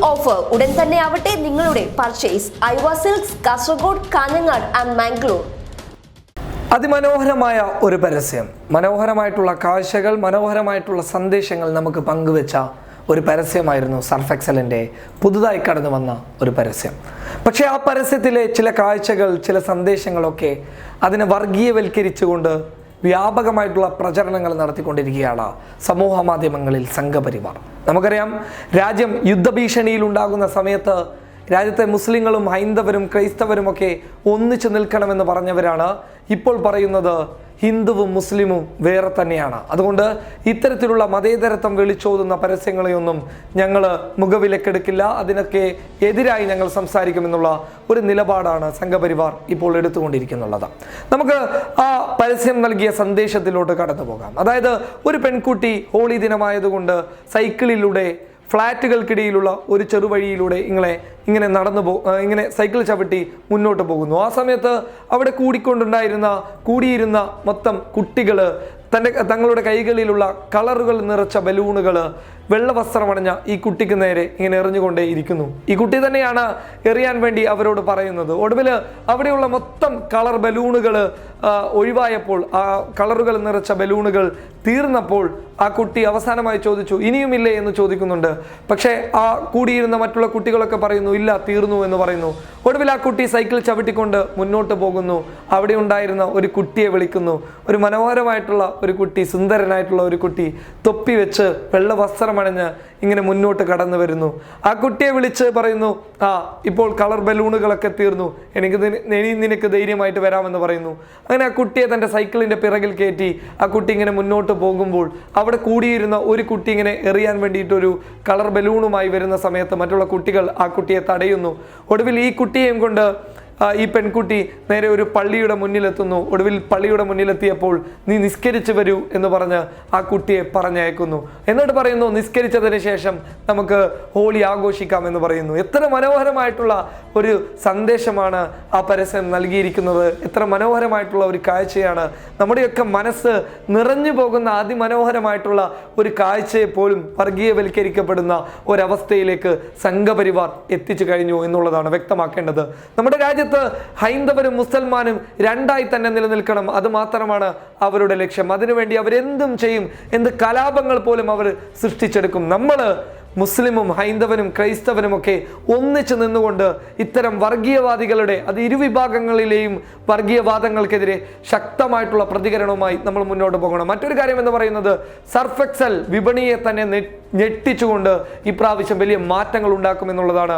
Offer ഉടൻ തന്നെ ആവട്ടെ നിങ്ങളുടെ purchase. Aiva silks, Kasaragod, Kanhangad and Mangalore. അതിമനോഹരമായ ഒരു പരസ്യം, മനോഹരമായിട്ടുള്ള കാഴ്ചകൾ, മനോഹരമായിട്ടുള്ള സന്ദേശങ്ങൾ നമുക്ക് പങ്കുവെച്ച ഒരു പരസ്യമായിരുന്നു സർഫ് എക്സലിൻ്റെ പുതുതായി കടന്നു വന്ന ഒരു പരസ്യം. പക്ഷേ ആ പരസ്യത്തിലെ ചില കാഴ്ചകൾ, ചില സന്ദേശങ്ങളൊക്കെ അതിനെ വർഗീയവൽക്കരിച്ചുകൊണ്ട് വ്യാപകമായിട്ടുള്ള പ്രചരണങ്ങൾ നടത്തിക്കൊണ്ടിരിക്കുകയാണ് സമൂഹ മാധ്യമങ്ങളിൽ സംഘപരിവാർ. നമുക്കറിയാം, രാജ്യം യുദ്ധഭീഷണിയിലുണ്ടാകുന്ന സമയത്ത് രാജ്യത്തെ മുസ്ലിങ്ങളും ഹൈന്ദവരും ക്രൈസ്തവരുമൊക്കെ ഒന്നിച്ചു നിൽക്കണമെന്ന് പറഞ്ഞവരാണ് ഇപ്പോൾ പറയുന്നത് ഹിന്ദുവും മുസ്ലിമും വേറെ തന്നെയാണ്. അതുകൊണ്ട് ഇത്തരത്തിലുള്ള മതേതരത്വം വിളിച്ചോതുന്ന പരസ്യങ്ങളെയൊന്നും ഞങ്ങൾ മുഖവിലക്കെടുക്കില്ല, അതിനൊക്കെ എതിരായി ഞങ്ങൾ സംസാരിക്കുമെന്നുള്ള ഒരു നിലപാടാണ് സംഘപരിവാർ ഇപ്പോൾ എടുത്തുകൊണ്ടിരിക്കുന്നുള്ളത്. നമുക്ക് ആ പരസ്യം നൽകിയ സന്ദേശത്തിലോട്ട് കടന്നു പോകാം. അതായത്, ഒരു പെൺകുട്ടി ഹോളി ദിനമായതുകൊണ്ട് സൈക്കിളിലൂടെ ഫ്ലാറ്റുകൾക്കിടയിലുള്ള ഒരു ചെറുവഴിയിലൂടെ ഇങ്ങനെ ഇങ്ങനെ സൈക്കിൾ ചവിട്ടി മുന്നോട്ട് പോകുന്നു. ആ സമയത്ത് അവിടെ കൂടിയിരുന്ന മൊത്തം കുട്ടികൾ തങ്ങളുടെ കൈകളിലുള്ള കളറുകൾ നിറച്ച ബലൂണുകൾ വെള്ള വസ്ത്രമണിഞ്ഞ ഈ കുട്ടിക്ക് നേരെ ഇങ്ങനെ എറിഞ്ഞുകൊണ്ടേ ഇരിക്കുന്നു. ഈ കുട്ടി തന്നെയാണ് എറിയാൻ വേണ്ടി അവരോട് പറയുന്നത്. ഒടുവിൽ അവിടെയുള്ള മൊത്തം കളർ ബലൂണുകൾ ഒഴിവായപ്പോൾ, ആ കളറുകൾ നിറച്ച ബലൂണുകൾ തീർന്നപ്പോൾ ആ കുട്ടി അവസാനമായി ചോദിച്ചു, ഇനിയുമില്ലേ എന്ന് ചോദിക്കുന്നുണ്ട്. പക്ഷേ ആ കൂടിയിരുന്ന മറ്റുള്ള കുട്ടികളൊക്കെ പറയുന്നു, ഇല്ല, തീർന്നു എന്ന് പറയുന്നു. ഒടുവിൽ ആ കുട്ടി സൈക്കിൾ ചവിട്ടിക്കൊണ്ട് മുന്നോട്ട് പോകുന്നു. അവിടെ ഉണ്ടായിരുന്ന ഒരു കുട്ടിയെ വിളിക്കുന്നു. ഒരു മനോഹരമായിട്ടുള്ള ഒരു കുട്ടി, സുന്ദരനായിട്ടുള്ള ഒരു കുട്ടി, തൊപ്പി വെച്ച് വെള്ള വസ്ത്രമണിഞ്ഞ് ഇങ്ങനെ മുന്നോട്ട് കടന്നു വരുന്നു. ആ കുട്ടിയെ വിളിച്ച് പറയുന്നു, ഇപ്പോൾ കളർ ബലൂണുകളൊക്കെ തീർന്നു, നിനക്ക് ധൈര്യമായിട്ട് വരാമെന്ന് പറയുന്നു. അങ്ങനെ ആ കുട്ടിയെ തൻ്റെ സൈക്കിളിൻ്റെ പിറകിൽ കയറ്റി ആ കുട്ടി ഇങ്ങനെ മുന്നോട്ട് പോകുമ്പോൾ അവിടെ കൂടിയിരുന്ന ഒരു കുട്ടി ഇങ്ങനെ എറിയാൻ വേണ്ടിയിട്ടൊരു കളർ ബലൂണുമായി വരുന്ന സമയത്ത് മറ്റുള്ള കുട്ടികൾ ആ കുട്ടിയെ തടയുന്നു. ഒടുവിൽ ഈ കുട്ടിയെയും കൊണ്ട് ഈ പെൺകുട്ടി നേരെ ഒരു പള്ളിയുടെ മുന്നിലെത്തുന്നു. ഒടുവിൽ പള്ളിയുടെ മുന്നിലെത്തിയപ്പോൾ, നീ നിസ്കരിച്ചു വരൂ എന്ന് പറഞ്ഞ് ആ കുട്ടിയെ പറഞ്ഞയക്കുന്നു. എന്നിട്ട് പറയുന്നു, നിസ്കരിച്ചതിന് ശേഷം നമുക്ക് ഹോളി ആഘോഷിക്കാം എന്ന് പറയുന്നു. എത്ര മനോഹരമായിട്ടുള്ള ഒരു സന്ദേശമാണ് ആ പരസ്യം നൽകിയിരിക്കുന്നത്! എത്ര മനോഹരമായിട്ടുള്ള ഒരു കാഴ്ചയാണ്! നമ്മുടെയൊക്കെ മനസ്സ് നിറഞ്ഞു പോകുന്ന അതിമനോഹരമായിട്ടുള്ള ഒരു കാഴ്ചയെ പോലും വർഗീയവൽക്കരിക്കപ്പെടുന്ന ഒരവസ്ഥയിലേക്ക് സംഘപരിവാർ എത്തിച്ചു കഴിഞ്ഞു എന്നുള്ളതാണ് വ്യക്തമാക്കേണ്ടത്. നമ്മുടെ രാജ്യത്ത് ഹൈന്ദവരും മുസൽമാനും രണ്ടായി തന്നെ നിലനിൽക്കണം, അത് മാത്രമാണ് അവരുടെ ലക്ഷ്യം. അതിനുവേണ്ടി അവരെന്തും ചെയ്യും, എന്ത് കലാപങ്ങൾ പോലും അവർ സൃഷ്ടിച്ചെടുക്കും. നമ്മൾ മുസ്ലിമും ഹൈന്ദവനും ക്രൈസ്തവനും ഒക്കെ ഒന്നിച്ചു നിന്നുകൊണ്ട് ഇത്തരം വർഗീയവാദികളുടെ, അത് ഇരുവിഭാഗങ്ങളിലെയും വർഗീയവാദങ്ങൾക്കെതിരെ ശക്തമായിട്ടുള്ള പ്രതികരണവുമായി നമ്മൾ മുന്നോട്ട് പോകണം. മറ്റൊരു കാര്യം എന്ന് പറയുന്നത്, സർഫ് എക്സൽ വിപണിയെ തന്നെ ഞെട്ടിച്ചുകൊണ്ട് ഇപ്രാവശ്യം വലിയ മാറ്റങ്ങൾ ഉണ്ടാക്കുമെന്നുള്ളതാണ്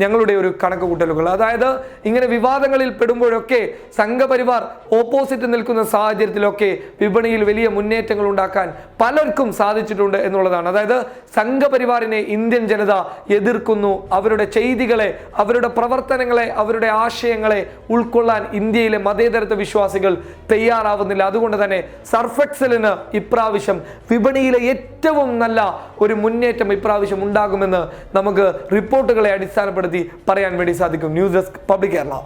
ഞങ്ങളുടെ ഒരു കണക്കുകൂട്ടലുകൾ. അതായത്, ഇങ്ങനെ വിവാദങ്ങളിൽ പെടുമ്പോഴൊക്കെ സംഘപരിവാർ ഓപ്പോസിറ്റ് നിൽക്കുന്ന സാഹചര്യത്തിലൊക്കെ വിപണിയിൽ വലിയ മുന്നേറ്റങ്ങൾ ഉണ്ടാക്കാൻ പലർക്കും സാധിച്ചിട്ടുണ്ട് എന്നുള്ളതാണ്. അതായത്, സംഘപരിവാറിനെ ഇന്ത്യൻ ജനത എതിർക്കുന്നു. അവരുടെ ചെയ്തികളെ, അവരുടെ പ്രവർത്തനങ്ങളെ, അവരുടെ ആശയങ്ങളെ ഉൾക്കൊള്ളാൻ ഇന്ത്യയിലെ മതേതരത്വ വിശ്വാസികൾ തയ്യാറാവുന്നില്ല. അതുകൊണ്ട് തന്നെ സർഫ് എക്സലിന് ഇപ്രാവശ്യം വിപണിയിലെ ഏറ്റവും നല്ല ഒരു മുന്നേറ്റം ഇപ്രാവശ്യം ഉണ്ടാകുമെന്ന് നമുക്ക് റിപ്പോർട്ടുകളെ അടിസ്ഥാനപ്പെടുത്തി പറയാൻ വേണ്ടി സാധിക്കും. News desk, public Kerala.